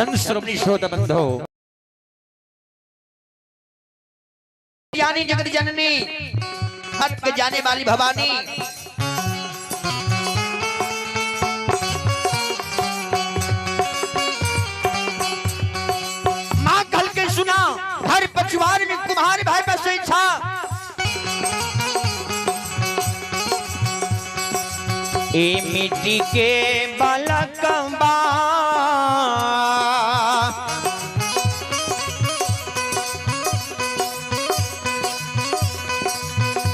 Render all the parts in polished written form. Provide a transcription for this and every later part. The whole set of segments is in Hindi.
श्रोमणी श्रोत बंधो यानी जगत जननी हट के जाने वाली भवानी मां कल के सुना हर पछुआर में कुम्हार भाई पर से इच्छा ए मिट्टी के बालकबा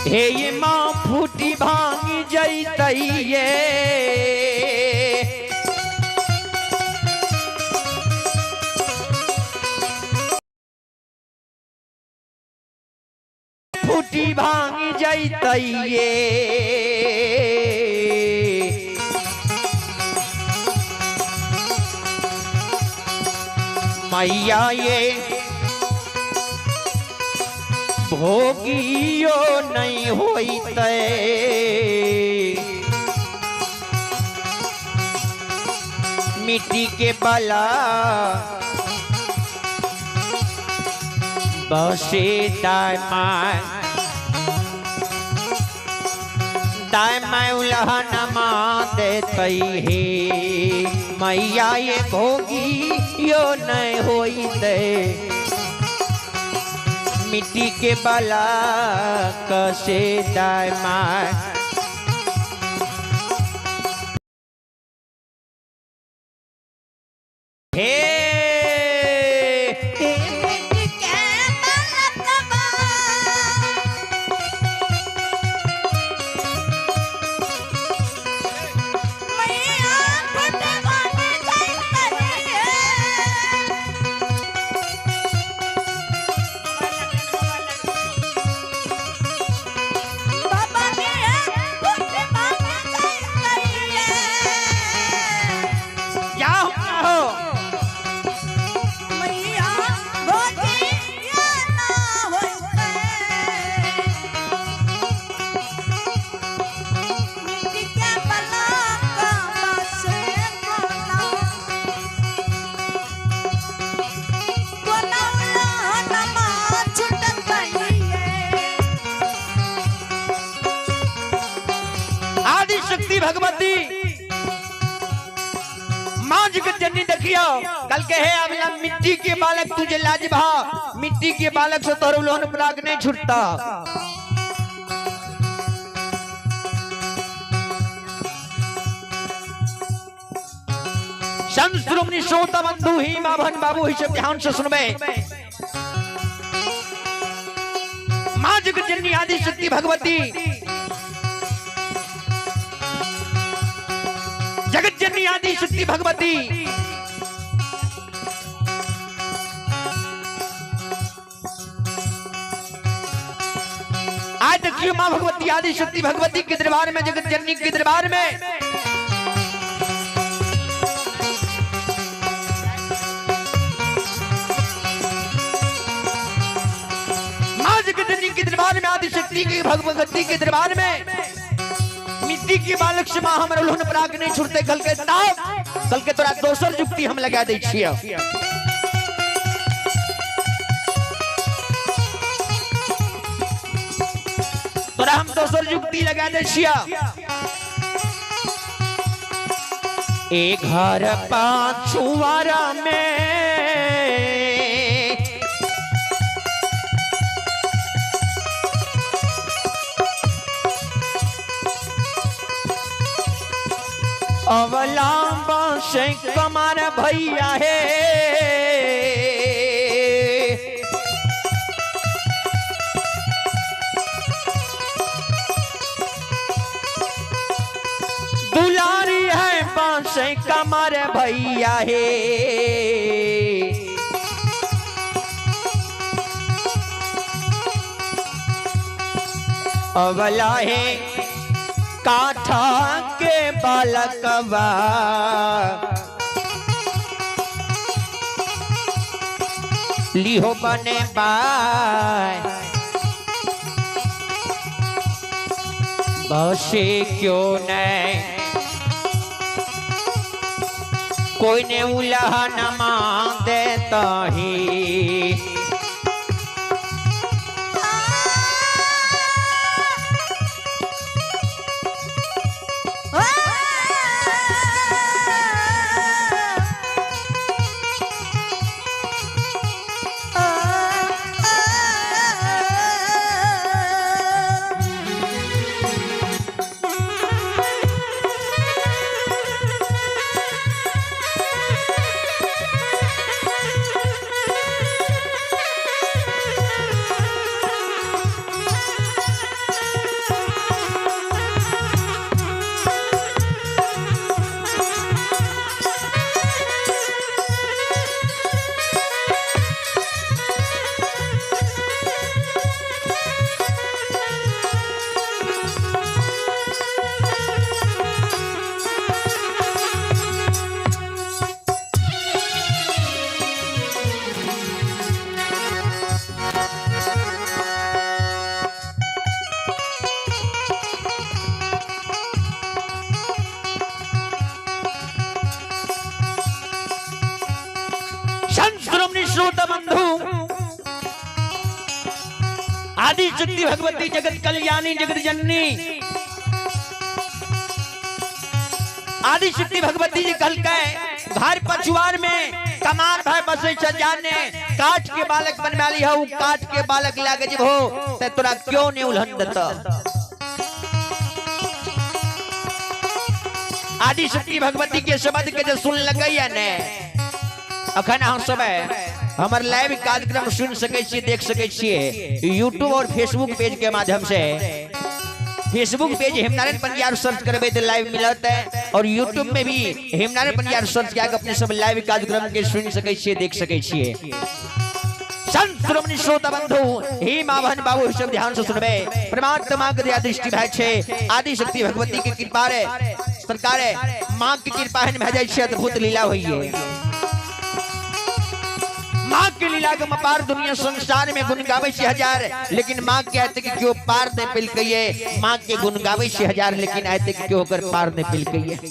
हे ये माँ फूटी भांगी जैतैये फूटी भांगी जैतैये मैया ये भोगियो नहीं होइते मिट्टी के बला बसे दाय उलहन देते हे मैया ये भोगियो नहीं होइते मिट्टी के बाला कसे दायमा हे शक्ति भगवती मां जगत जननी देखियो कल के है अबला मिट्टी के बालक तुझे लाज भा मिट्टी के बालक से तोर लोहन पराग नहीं छूटता संस्रुमनि श्रोता बंधु ही माभन बाबू ही सब ध्यान से सुनबे मां जगत जननी आदि शक्ति भगवती जगत जननी आदि शक्ति भगवती आज देखिए मां भगवती आदि शक्ति भगवती के दरबार में जगत जननी के दरबार में मां जगत जननी के दरबार में आदि शक्ति की भगवती के दरबार में मिट्टी के बालक से मां हमर लोहन पराग नहीं छुड़ते कल के तोरा दोसर जुक्ति हम लगा दै छियै तोरा हम दोसर जुक्ति लगा दै छियै एक घर पाछुआरा में अवलांबा से कमार भैया है दुलारी है बांसे कमार भैया है अवला है काठा के बालकवा लिहो बने बाय बसे क्यों नहीं कोई ने उल्हा न मान देता ही बंधु आदि शक्ति भगवती जगत कल्याणी जगत जननी आदि शक्ति भगवती जी कल के घर पछुआर में कमार भाई बसे जाने काट के बालक बनवा ली हो काट के बालक लागे जब हो ते तोरा क्यों नहीं उल्हन देता आदि शक्ति भगवती के शब्द के जो सुन लगैया ने अखन हम सब हमार लाइव कार्यक्रम सुन सके छी देख सके छी यूट्यूब और फेसबुक पेज के माध्यम से Facebook page Hemnarayan Punjab search करबे तो लाइव मिलत है और यूट्यूब में भी हेमनारायण पंजाब सर्च किया अपने सब लाइव कार्यक्रम के सुन सके छी देख सके छी संत श्रोमणी श्रोता बंधु हे मां बहन बाबू सब ध्यान से सुनबे परमात्मा के दया दृष्टि भाई छे आदि शक्ति भगवती की कृपा रे सरकार मां की कृपा है भे जाय छे अद्भुत लीला होइए माँ की लीला के अपार दुनिया संसार में गुण गावे से हजार लेकिन माँ कहते कि क्यों पार नहीं पिल गई माँ के गुण गावे से हजार लेकिन आते कि क्यों होकर पार नहीं पिल गई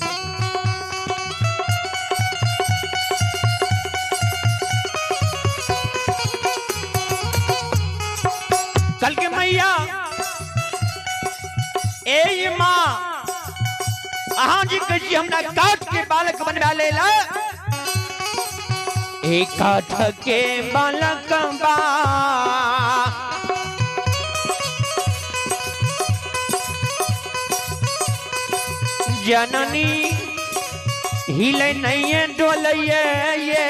कल के मैया ए माँ अहाँ जी कही हमरा काट के बालक बनवा लेला एक काठ के बालक बा जननी हिले नहीं डोलैये ये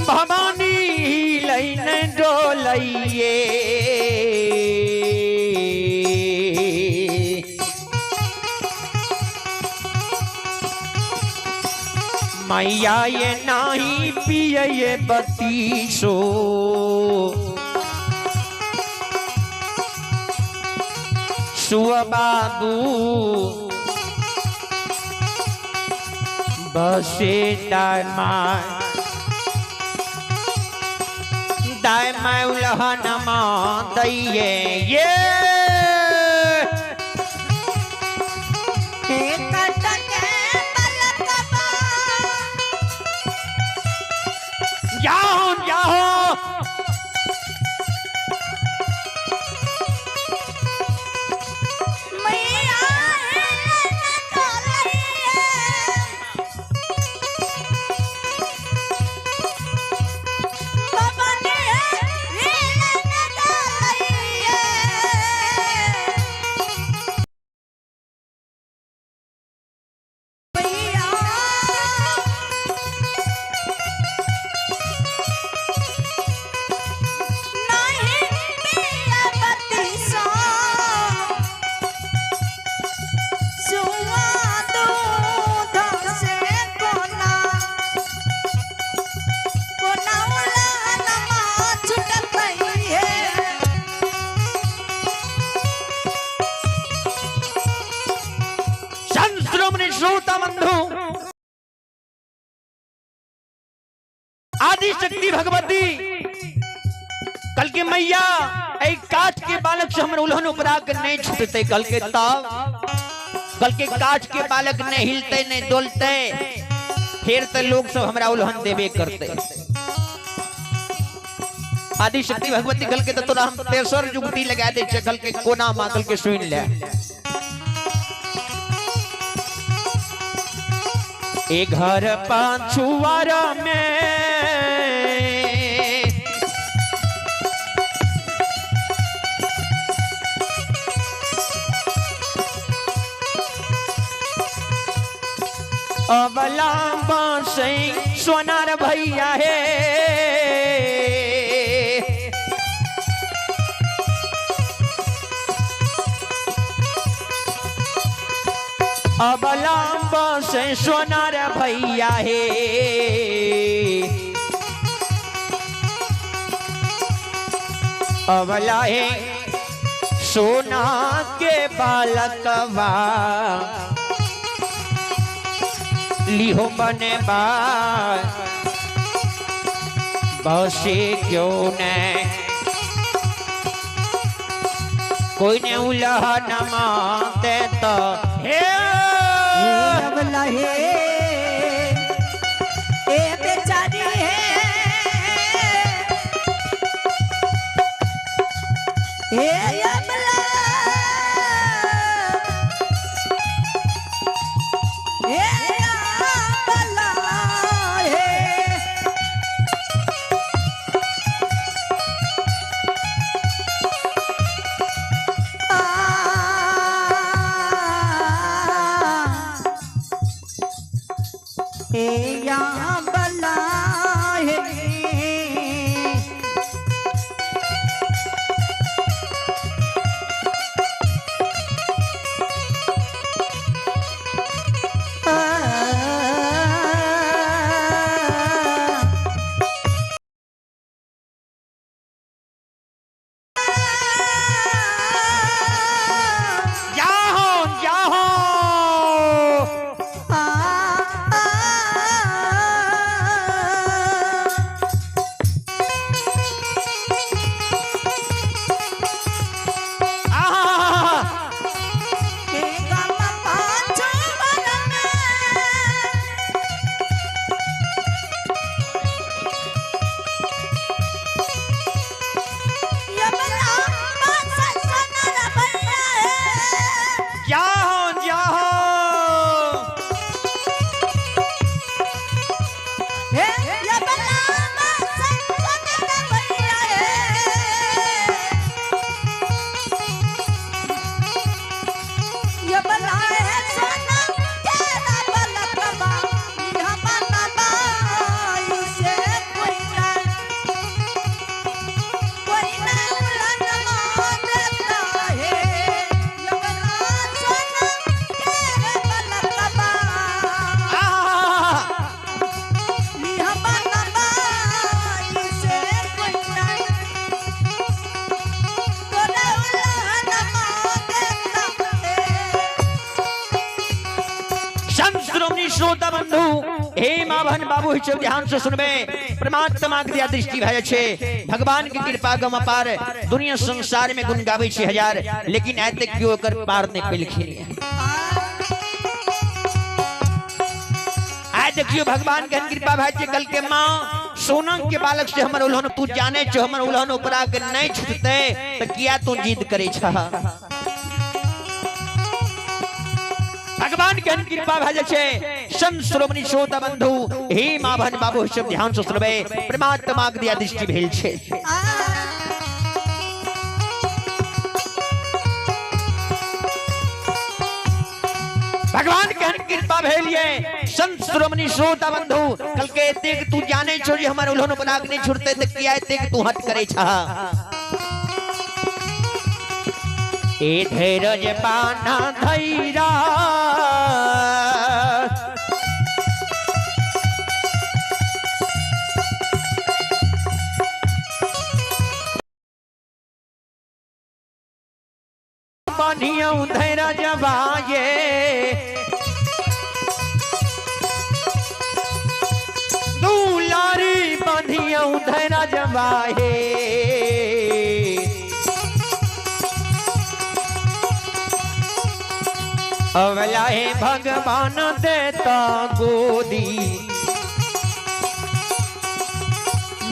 भवानी हिले नहीं डोलैये मैया ये नहीं पिए ये बत्तीसो सुआ बाबू बसे दाय मैं उल्हन मान दैये ये जाओ जाओ आदि शक्ति भगवती कल कि मैया ऐ काठ के बालक से हमर उल्हन उपराग नहीं छूटते। कल के काठ के बालक नहीं हिलते नहीं डोलते, फिर तो लोग सब हमरा उल्हन देवे करते। आदि शक्ति भगवती कल के तो तोरा हम तेसर जुगती लगा दे छे, कल के कोना मांगल के सुन ले। ए घर पाछुआरा में अबला बांसे सोनार भैया है, अबला बांसे सोनार भैया है। अबला है सोना के बालकवा लिहो बने बसे क्यों ने कोई ने उल्हा न मानते तो हे अबला है ए बेचारी है, ए अबला श्रोता बंधु हे मां बहन बाबू हिचो ध्यान से सुनबे। परमात्मा के दिया दृष्टि भय छे, भगवान की कृपा गम अपार, दुनिया संसार में गुण गावे छे हजार, लेकिन आते क्यों कर पार ने पिलखी आज देखियो भगवान के कृपा भय छे। कल के मां सोनम के बालक से हमर उल्हन तू जाने छो, हमर उल्हन उपरा के नहीं छूटते त किया तू जिद करे छ। भगवान के कृपा भय छे। संत श्रोमणी श्रोता बंधु हे मां बहन बाबू सब ध्यान से सुनबे। परमात्मा के दिया दृष्टि भेल छे। भगवान के कृपा भेलिए। संत श्रोमणी श्रोता बंधु कल के देख तू जाने छो जी हमर उल्हन बनाग नहीं छुड़ते त किया देख तू हट करे छ। ए धैर्य पाना धैरा बनिया धैर्य जबाए दुलारी बनिया धैर्य जबाए अवला है भगवान देता गोदी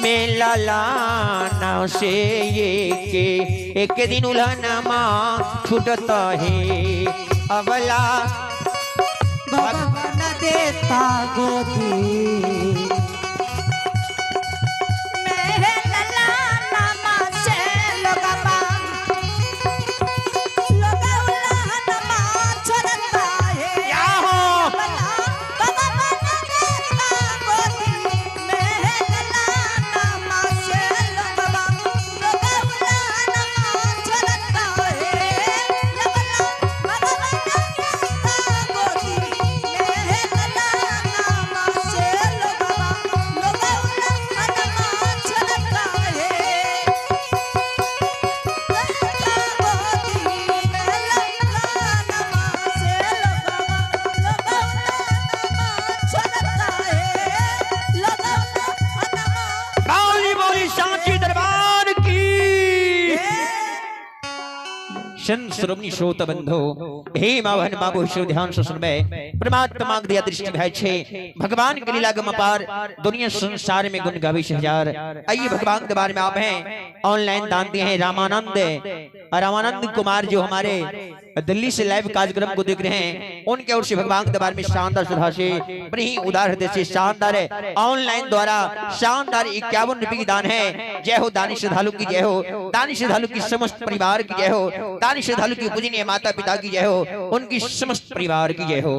में लालाना से ये के एक दिन उल्हनमा छूटता है अवला भगवान देता गोदी में लालाना से लोगमा उल्हनमा छूटता है क्या हो भगवान देता गोदी में लालाना से लोगमा उल्हनमा छूटता है भगवान देता गोदी में लालाना से लोगमा उल्हनमा छूटता है बोली बोली सांची दरबार की शन श्रोमणी श्रोत बंधो हे मावन बाबू शिव ध्यान से सुनबे परमात्मा के दिया दृष्टि भय छे भगवान के लीला गम अपार दुनिया संसार में गुण गावे हजार आइए भगवान के दरबार में आप हैं ऑनलाइन दान दिए हैं रामानंद और रामानंद कुमार जो हमारे दिल्ली से लाइव कार्यक्रम को देख रहे हैं उनके ओर से भगवान के दरबार में शानदार सुधा से बड़ी ही उदार हृदय से शानदार है ऑनलाइन द्वारा शानदार 51 रुपए की दान है। जय हो दानी श्रद्धालु की जय हो, दानी श्रद्धालु की समस्त परिवार की जय हो, दानी श्रद्धालु की पूजनीय माता पिता की जय हो, उनकी समस्त परिवार की जय हो।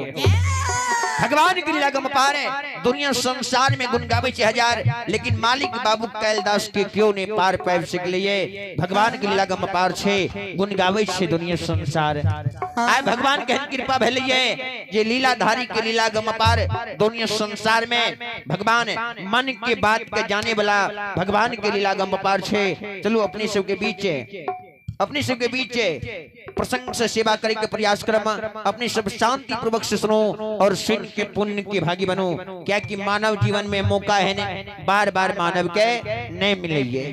भगवान की लीला गम अपार है दुनिया संसार में गुण गावे छे हजार लेकिन मालिक बाबू कैलदास के क्यों ने पार पैर सिक लिए भगवान की लीला गम अपार छे गुण गावे छे दुनिया संसार आय भगवान के कृपा भलिए ये लीलाधारी के लीला गम अपार दुनिया संसार में भगवान मन के बात के जाने वाला भगवान के लीला गम अपार छे। चलो अपने सब के बीच प्रसंग से सेवा करे के प्रयास करम अपने सब शांति पूर्वक से सुनो और सुन के पुण्य के भागी बनो क्या कि मानव जीवन में मौका है ने बार बार मानव के नहीं मिलेंगे।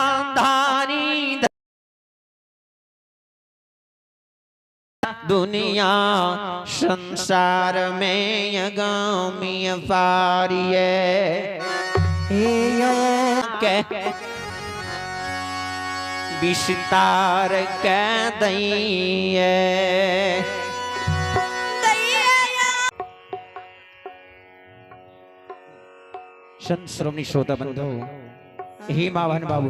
लीलाधारी दुनिया संसार में अगामी पारिये विस्तार कह दइए संत श्रोमणी श्रोता बंधु हे मावन बाबू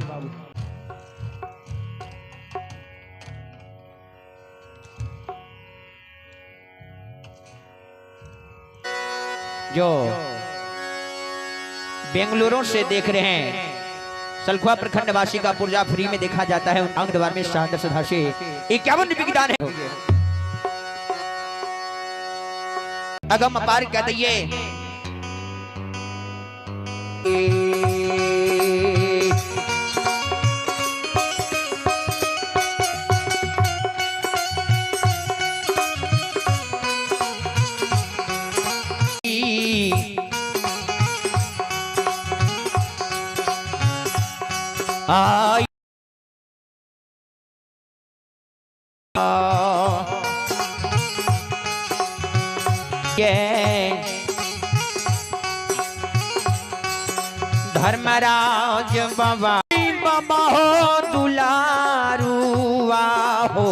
जो बेंगलुरु से देख रहे हैं सलखुआ प्रखंड वासी का पुर्जा फ्री में देखा जाता है अंग द्वार में शानदार सुधा से 51 रुपए की दान है। अगम अपार कह दइए आई धर्मराज बाबा बाबा हो दुलारुआ हो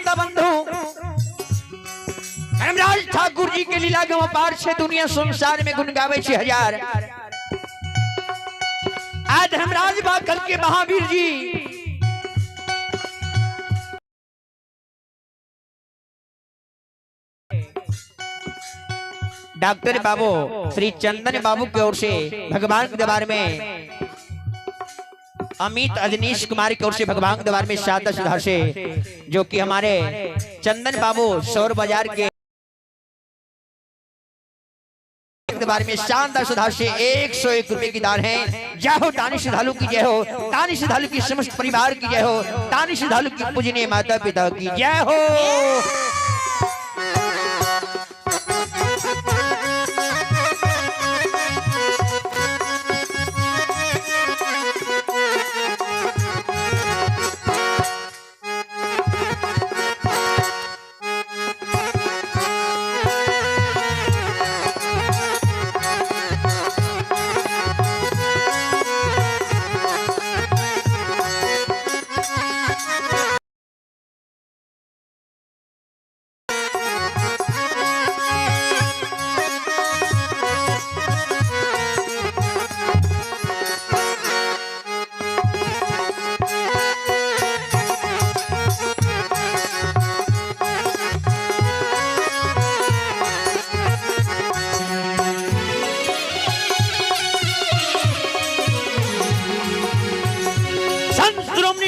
श्रोता बंधु, धर्मराज ठाकुर जी के लीला गम पार से दुनिया संसार में गुण गावे 6000। आज धर्मराज बा कल के महावीर जी डॉक्टर बाबू श्री चंदन बाबू की ओर से भगवान के दरबार में, अमित अजनीश कुमार की ओर से भगवान के दरबार में शारदा सुधा से, जो कि हमारे चंदन बाबू सौर बाजार के दरबार में शानदार सुधा से 101 रुपए की दान है। जय हो तानी श्रद्धालु की जय हो, तानी श्रद्धालु की समस्त परिवार की जय हो, तानी श्रद्धालु की पूजनीय माता पिता की जय हो।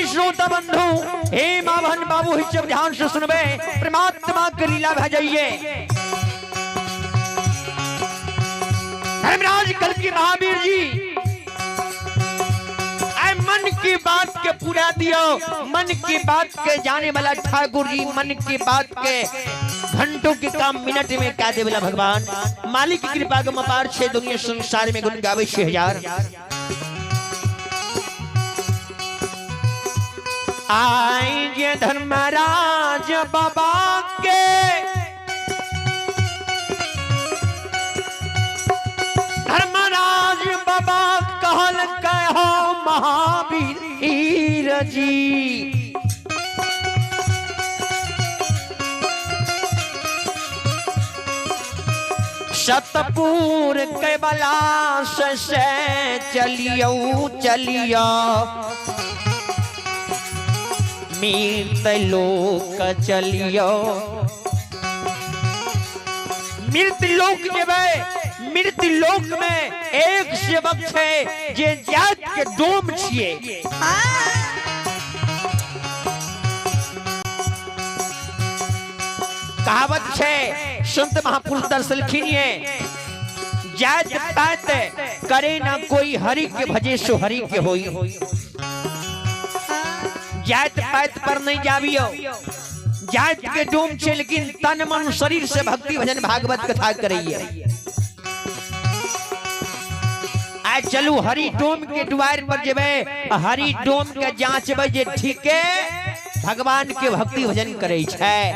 श्रोता बंधु, हे माभन बाबू ही जब ध्यान से सुनबे, परमात्मा की लीला भजाइए। धर्मराज कल की महावीर जी आए मन की बात के पूरा दियो, मन की बात के जाने वाला ठाकुर जी, मन की बात के घंटों के काम मिनट में क्या दे वाला भगवान, मालिक की कृपा का अपार छे दुनिया संसार में गुण गावे 6000। आई जे धर्मराज बाबा के, धर्मराज बाबा कहल कहो महावीर जी, सतपुर कैलाश से चलियो चलियो, मृत लोक चलियो। मृत लोक जेबे, मृत लोक में एक सेवक है जे जात के डोम छिए। कहावत है संत महापुरुष दर्शलखिन है, जात पात करे ना कोई, हरि के भजे सो हरि के होई। जात पात पर नहीं जावियो, जात के डोम छे लेकिन तन मन शरीर से भक्ति भजन भागवत कथा करिए। आज चलू हरि डोम के द्वार पर जेबे, हरि डोम के जांचबे जे ठीक है भगवान के भक्ति भजन करे छै।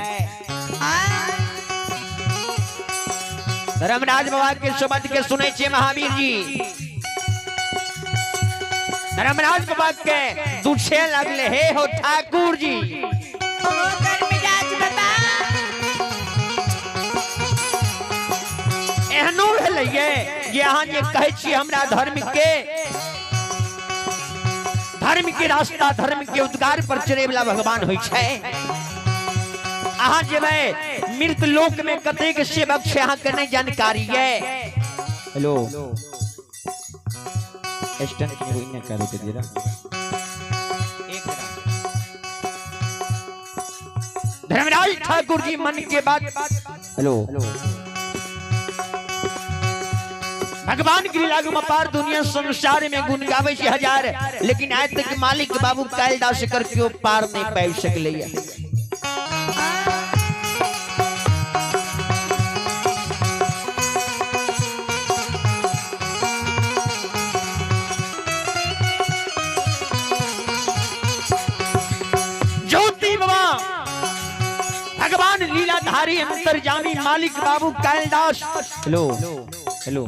धर्मराज बाबा के शब्द के सुने छे महावीर जी, धर्मराज बाबा के दूछे लगले, हे हो ठाकुर जी, एहनो भेलैये जे अहाँ जे कहै छी हमरा धर्म के रास्ता, धर्म के उद्गार पर चले वाला भगवान होइ छै। अहाँ जेबै मृत लोक में कतेक सेवक छै अहाँ के नहीं जानकारी है। हेलो स्टंट में होई न करे के दिरा धर्मराज ठाकुर जी मन के बात। हेलो भगवान की लीला में अपार दुनिया संसार में गुण गावे 6000, लेकिन आज तक मालिक बाबू कालिदास करके पार नहीं पाइ सकले। भगवान लीलाधारी अंतर्जामी मालिक बाबू कालिदास। हेलो हेलो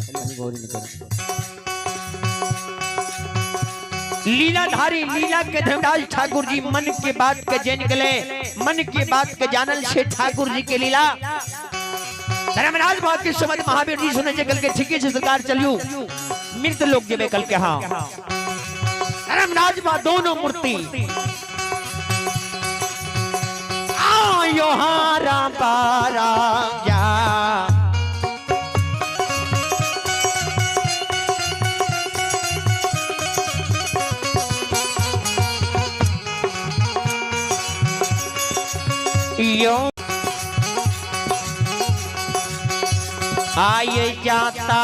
लीलाधारी लीला के धर्मराज ठाकुर जी मन के बात के जान गले, मन के बात के जानल से ठाकुर जी के लीला धर्मराज बात के समझ महावीर जी सुने कल के ठीक से सरकार चलियो मृत लोग जेबे कल के। हाँ धर्मराज बा दोनों मूर्ति आयो हारा पारा जा यो आए जाता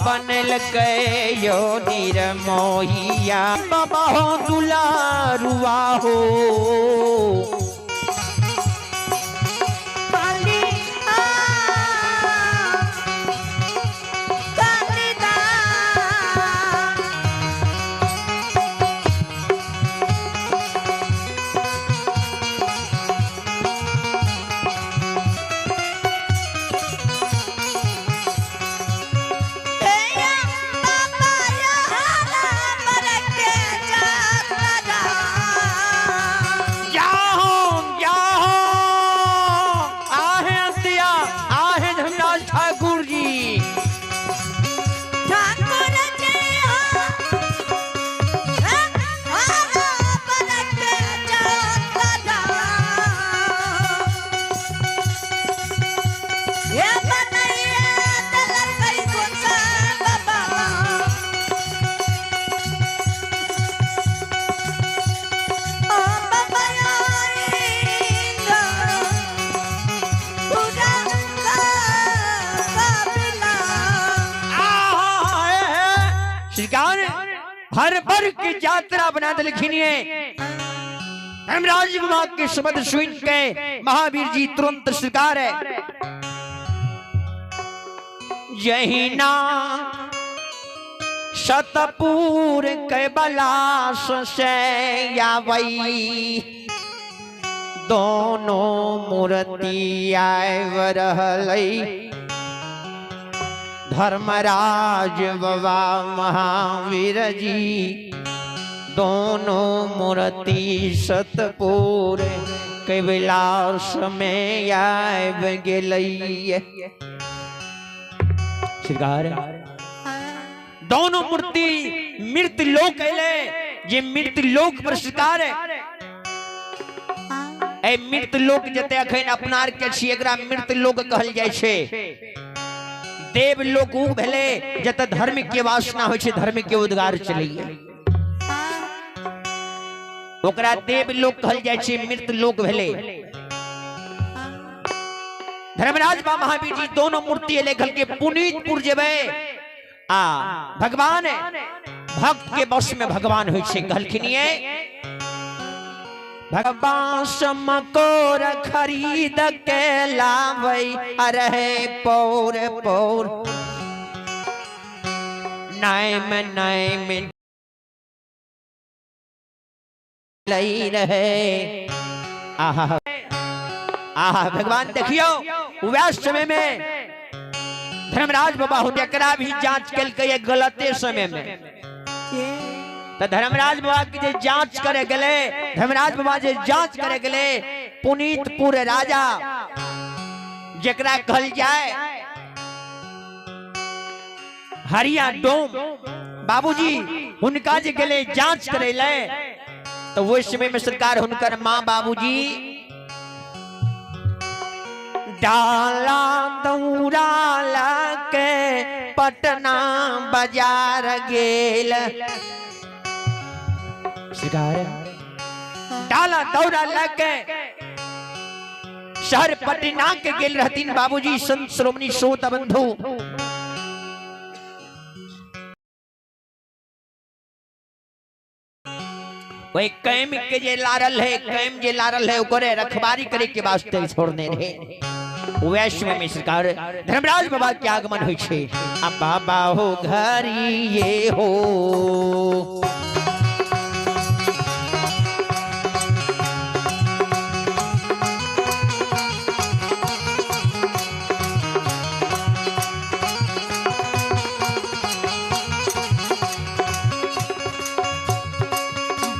बनल गयो निरमोहिया बाबा हो दुलारुआ हो हर बर की यात्रा बना दे लिखिए। धर्मराज बाबा के शब्द सुन के महावीर जी तुरंत स्वीकार है जहीना शतपूर के बलास से या वही दोनों मूर्ति आए रहलई धर्मराज बाबा महावीर जी दोनों मूर्ति सतपुर कैलाश में आब गेलई। दोनों मूर्ति मृत लोक अले जे मृत लोक पर शिकार है ए मृत लोक जते अखन अपनार के छी एकरा मृत लोक कहल जाय छे। देव लोक उ भेले जत धर्म के वासना होय छे धर्म के उद्गार चलैया ओकरा देव लोक कहल जाय छे मृत लोक भेले। धर्मराज बा महावीर जी दोनों मूर्ति लेखल के पुनीतपुर जेबे आ भगवान भक्त के वश में भगवान होय छे कहलखिनिए भगवान समकोर खरीद के लावई अरे पौर पौर नाम लई रहे। आहा आहा भगवान देखियो वह समय में धर्मराज बाबा हुनकरा भी जांच कल के गलते समय में तो धर्मराज बाबा की जे जांच करे गले धर्मराज बाबा जे जांच करे गले पुनीतपुर राजा जकरा कहल जाए हरिया डोम बाबूजी हुनका जे गले जांच करे ले तो वो समय में सरकार हुनकर मां बाबूजी डाला दौड़ा के पटना बाजार गेल डाला दौड़ा लगे शहर पटना के गेल रहतीन बाबूजी संत श्रोमणी श्रोत बंधु वही कैम के जे लारल है कैम जे लारल है ओकरे रखवारी करे के वास्ते छोड़ने रहे वैश्व में सरकार धर्मराज बाबा के आगमन होय छे। अब बाबा हो घरी ये हो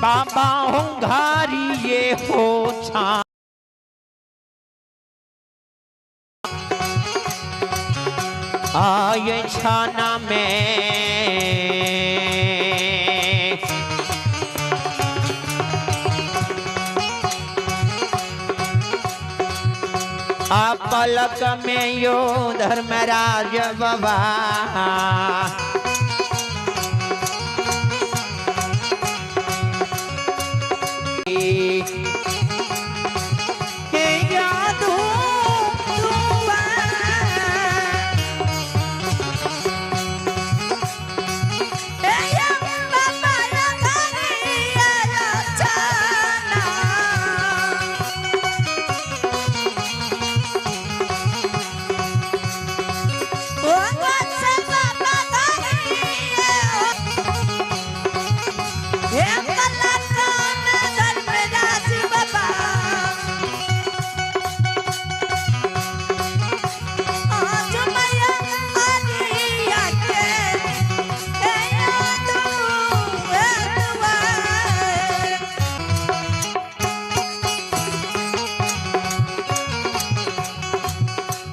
बाबा होंघारी ये हो छा आये छाना में आप पलक में यो धर्मराज बाबा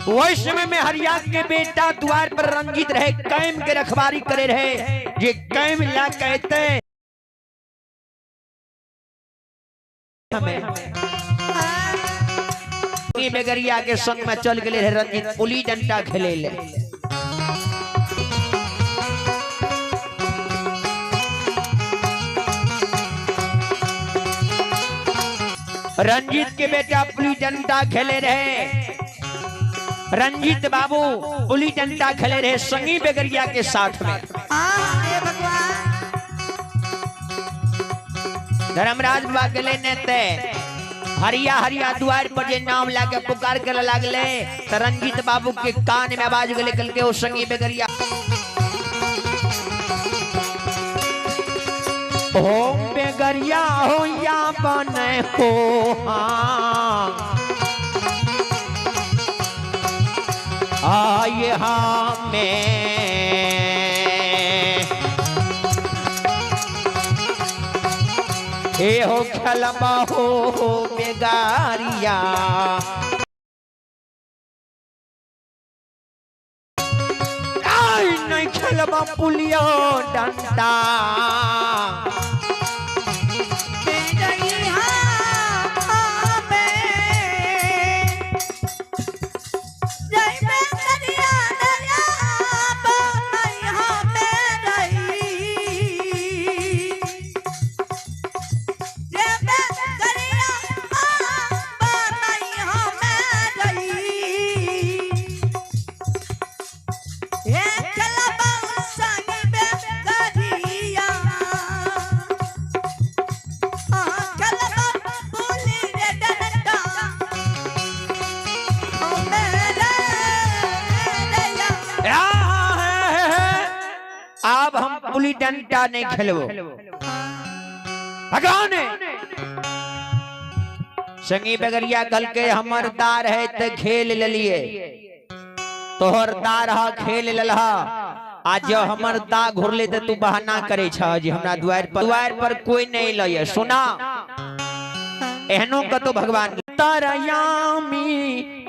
वही समय में हरियाक के बेटा द्वार पर रंजित रहे, कैम के रखवारी करे रहे। ये कैम ला कहते हमें बेगरिया के संग में चल गए रंजित पुली डंडा खेले ले। रंजित के बेटा पुली डंडा खेले रहे। रंजीत बाबू पुली डंडा खेले रहे संगी बेगरिया के साथ में। धर्मराज बाबा गले नेते हरिया हरिया द्वार पर जे नाम लाके पुकार कर लागले तो रंजीत बाबू के कान में आवाज गले कल के वो संगी बेगरिया हो बेगरिया हो या बने हो हाँ आये हमें हे हो खलबा हो बेगारिया आई नहीं खलबा पुलियो डंडा अब हम पुली डंडा नहीं खेलबो भगवान संगी बेगरिया कल के हमर दार है तो खेल ले लिए तोहर दार हा खेल ललहा आज जो हमर दा घुरले तो तू बहाना करे छ जी हमरा द्वार पर कोई नहीं लए सुना एहनो कतो भगवान तरयामी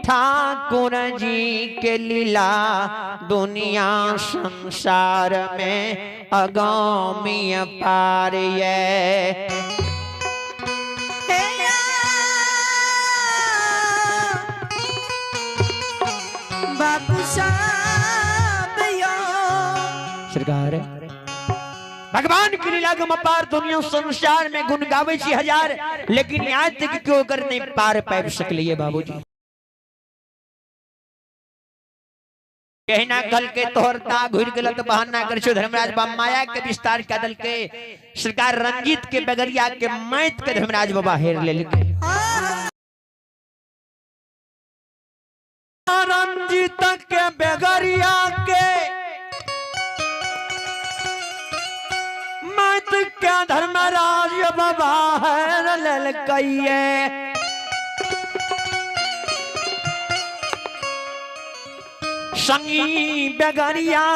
ठाकुर जी के लीला दुनिया संसार में अगामी पार ये बाबू साहब सरकार भगवान की लीला के अपार दुनिया संसार में गुण गावे छी हजार लेकिन आज तक क्यों कर नहीं पार पाइब सकलिए बाबूजी कहना कल के तोहर ता घुर गलत बहाना कर छो धर्मराज बाबा माया के विस्तार का दल के सरकार रंजीत के बेगरिया के मैत के धर्मराज बाबा हेर ले लेके रंजीत के बेगरिया के मैत के धर्मराज बाबा हेर ले लेके संगी बेगरिया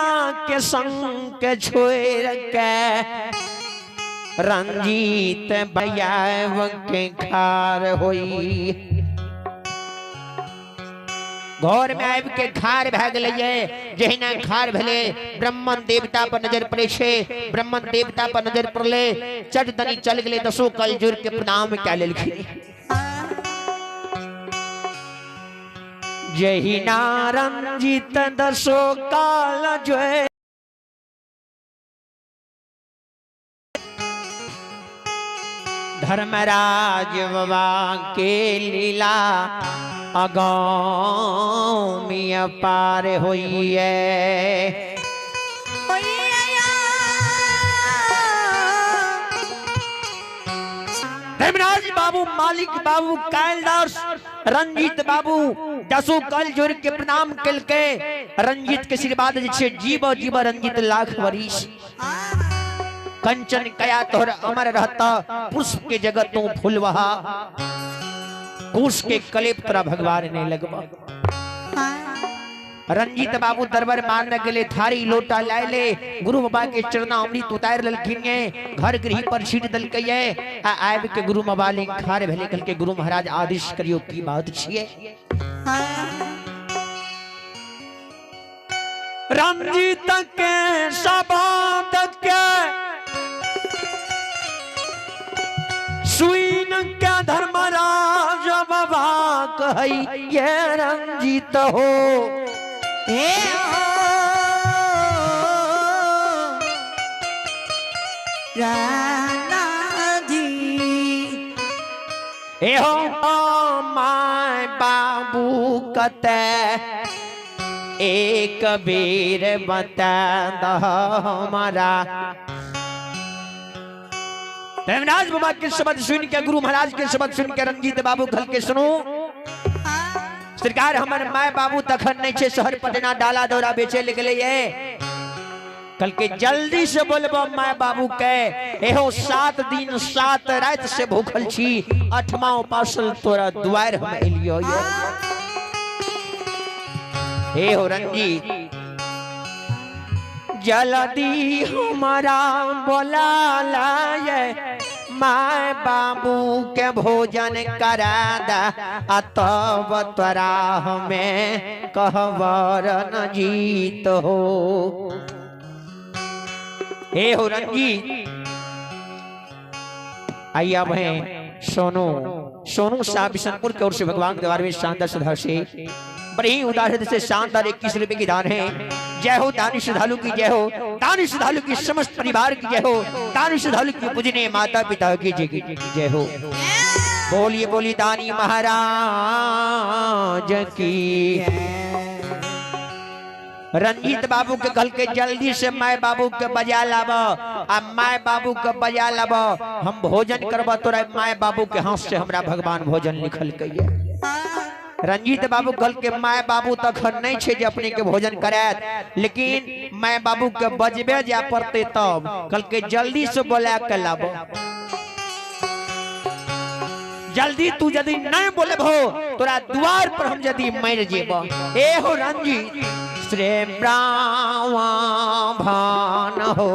के संग के छोड़ के रंजीत बयाव के खार होई घर में आब के खार भए गेलै जहिना खार भेले ब्राह्मण देवता पर नजर पड़े छे ब्राह्मण देवता पर नजर पड़ले चट दनी चल गेले दसो कल जोड़ के प्रणाम कए लेलखिन जहिना रंजीत दसो काल जोड़ धर्मराज बाबा के लीला अगामी पार हुई है धर्मराज बाबू मालिक बाबू कैलाश रंजीत बाबू दसो कल जोड़ के प्रणाम कल के रंजीत के आशीर्वाद जीव जीव रंजीत लाख वरीश कंचन कया तोहर अमर रहता पुष्प के जगत तू फुलवहा कुश के कलेप तोरा भगवान ने लगवा रंजीत बाबू दरबार मारने के लिए थारी लोटा लाए ले गुरु बाबा के चरना अमृत उतार ललखिन घर गृह पर छीट दल के आब के गुरु बाबा ले खार भेले कल के गुरु महाराज आदेश करियो की बात छिए रंजीत के शब्द के सुइन क्या धर्मराज बाबा कही ये रंजीत हो माय बाबू कते एक बेर बता हमारा धर्मराज बाबा के शब्द सुन के गुरु महाराज के शब्द सुन के रंजीत बाबू खल के सुनो सरकार हमारे माय बाबू तखन नहीं छे शहर पटना डाला दौरा बेचे निकले कल के जल्दी से बोलबो माय बाबू के एहो 7 दिन 7 रात से भूखल छी 8वां उपासल तोरा द्वार हम एलियो हे हो रंजीत जल्दी हमारा बोला लाए माय बाबू के भोजन करा दा तब तोरा हमें कहवर न जीत हो हे हो रंजीत आइए अब हैं सोनू शाह बिशनपुर की ओर से भगवान के बारे में शानदार सुधार से बड़े ही उदाहरण से शानदार 21 रुपए की दान है जय हो दानी श्रद्धालु की जय हो दानी श्रद्धालु की समस्त परिवार की जय हो दानी श्रद्धालु की पूजनीय माता पिता की जय हो बोलिए बोली दानी महाराज की रंजीत बाबू के कल के जल्दी से माय बाबू के बजा लाब आ माय बाबू के बजा लाब हम भोजन करब तोरा माय बाबू के हाथ से हमरा भगवान भोजन लिखल कहिए रंजीत बाबू कल के माय बाबू तखन नहीं छे जे अपने के भोजन करात लेकिन माय बाबू के बजबे जा पड़ते तब कल के जल्दी से बोला के लाबो जल्दी तू यदि नहीं बोलेबो तोरा द्वार पर हम यदि मर जेबो ए हो रंजीत श्री ब्राह्मण हो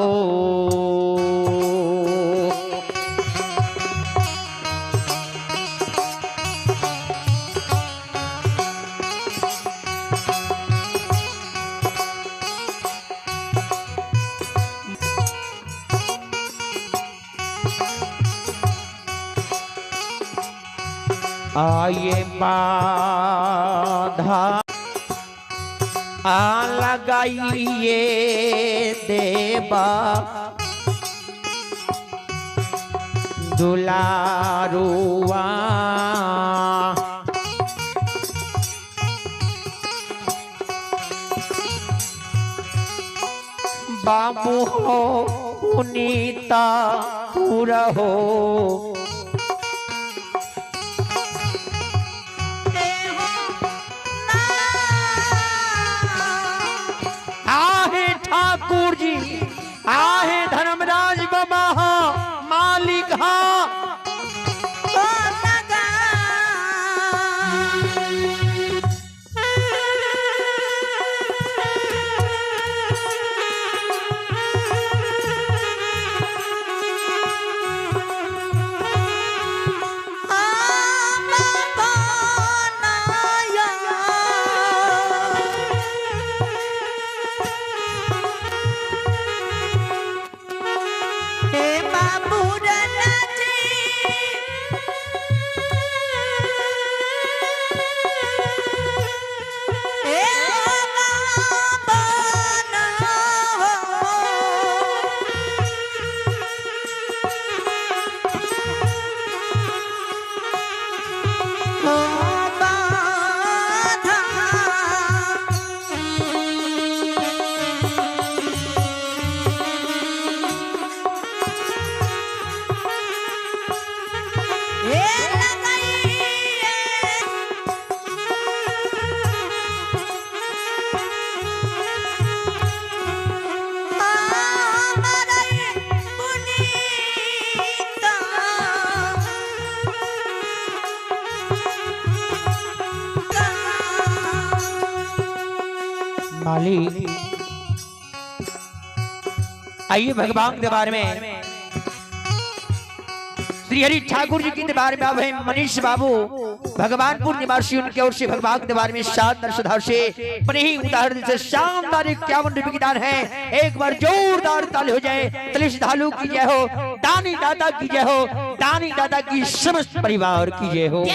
आये बाधा लगाइए देवा दुलारुआ बाबू हो पुनीता पूरा हो ठाकुर जी आहे धर्मराज बाबा मालिक ए बाबू रनाजी ए बाबा ना हो बाधा ए माली आइए भगवान के बारे में श्री हरि ठाकुर जी के बारे में अब है मनीष बाबू भगवानपुर निवासी उनके ओर से भगवान के बारे में शानदार सुधार से अपने ही उदाहरण से शानदार 51 रुपए की दान है। एक बार जोरदार ताली हो जाए। तलिश धालू की जय हो, दानी दादा की जय हो, दानी दादा की समस्त परिवार की जय हो।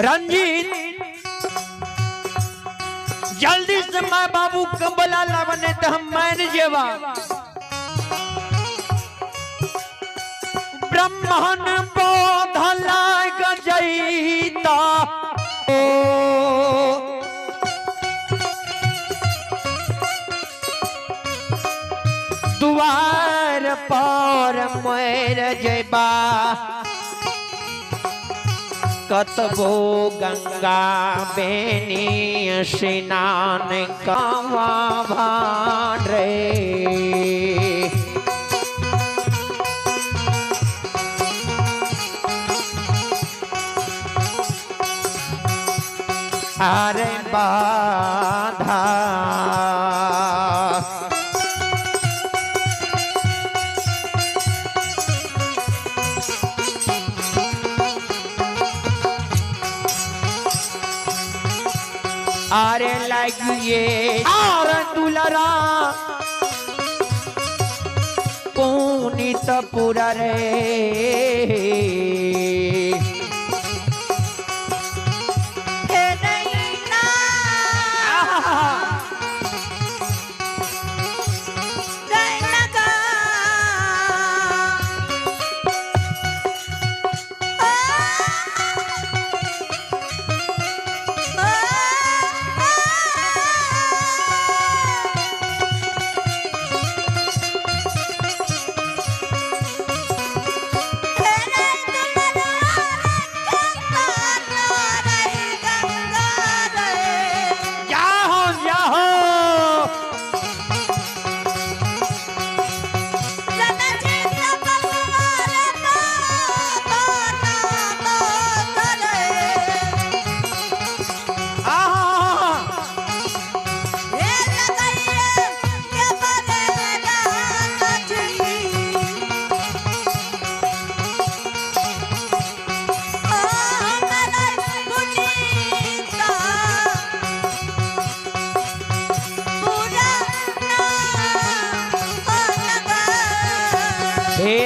रंजीत जल्दी से माँ बाबू कंबला लावने तो हम मैंने जेवा ब्रह्मन बोधला गजईता द्वार पर मैर जेबा कतबो गंगा बेनी स्नान कावा भांडरे अरे बाधा आरे लागिए आर दुलरा पुनित पुरा रे हे नैना नैना का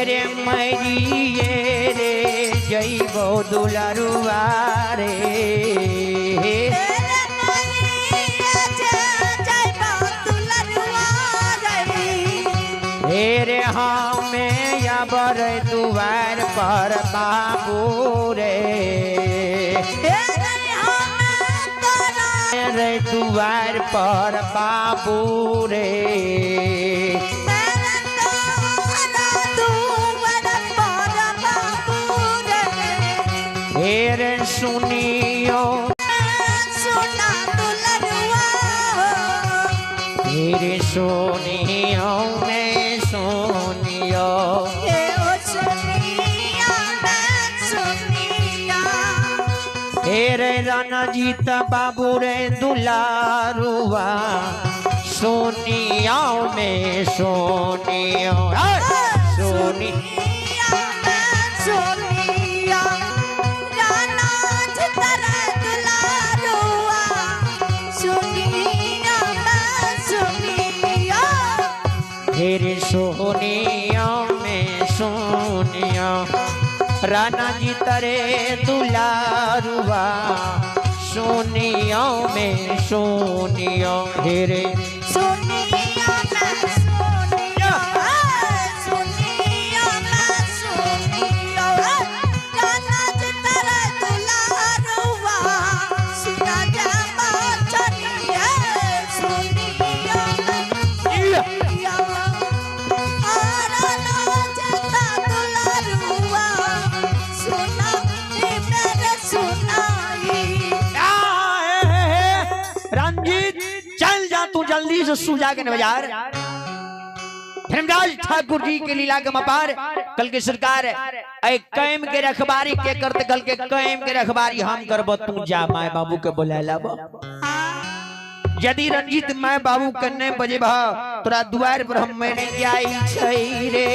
रे मैरिए रे जैबो दुलरुआ रे रे हमें अबर दुआर पर बाबू रे रे दुआर पर बाबू रे हेरे सुनियो सुना दुलरुआ हेरे सुनियो मैं सुनियो हे ओ सुनिया मैं सुनिया हेरे रणजीत बाबू रे दुलारुआ सोनिया में सोनियो सोनी सुनिया मैं सुनिया राना चितरा दुलारुआ सुनिया मैं सुनिया हेरे सोनिया में सोनिया राणा जी तरे दुलारुआ सोनिया में सोनिया हेरे सुनिया मैं सुनिया सुनिया मैं सुनिया राना चितरा दुलारुआ सुना जामा चनिया सुनिया सुनिया राना चितरा दुलारुआ सुना मेरे सुनाई रंजीत चल जा तू जल्दी से सुजा के बाजार धर्मराज ठाकुर जी के लीला के मपार कल के सरकार कैम के रखबारी के करते कल के कैम के रखबारी हम करब तू जा माय बाबू के बुला लब यदि रंजीत माय बाबू कन्ने बजे भा तोरा द्वार पर हम मैंने जाई छै रे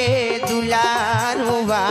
दुलारुआ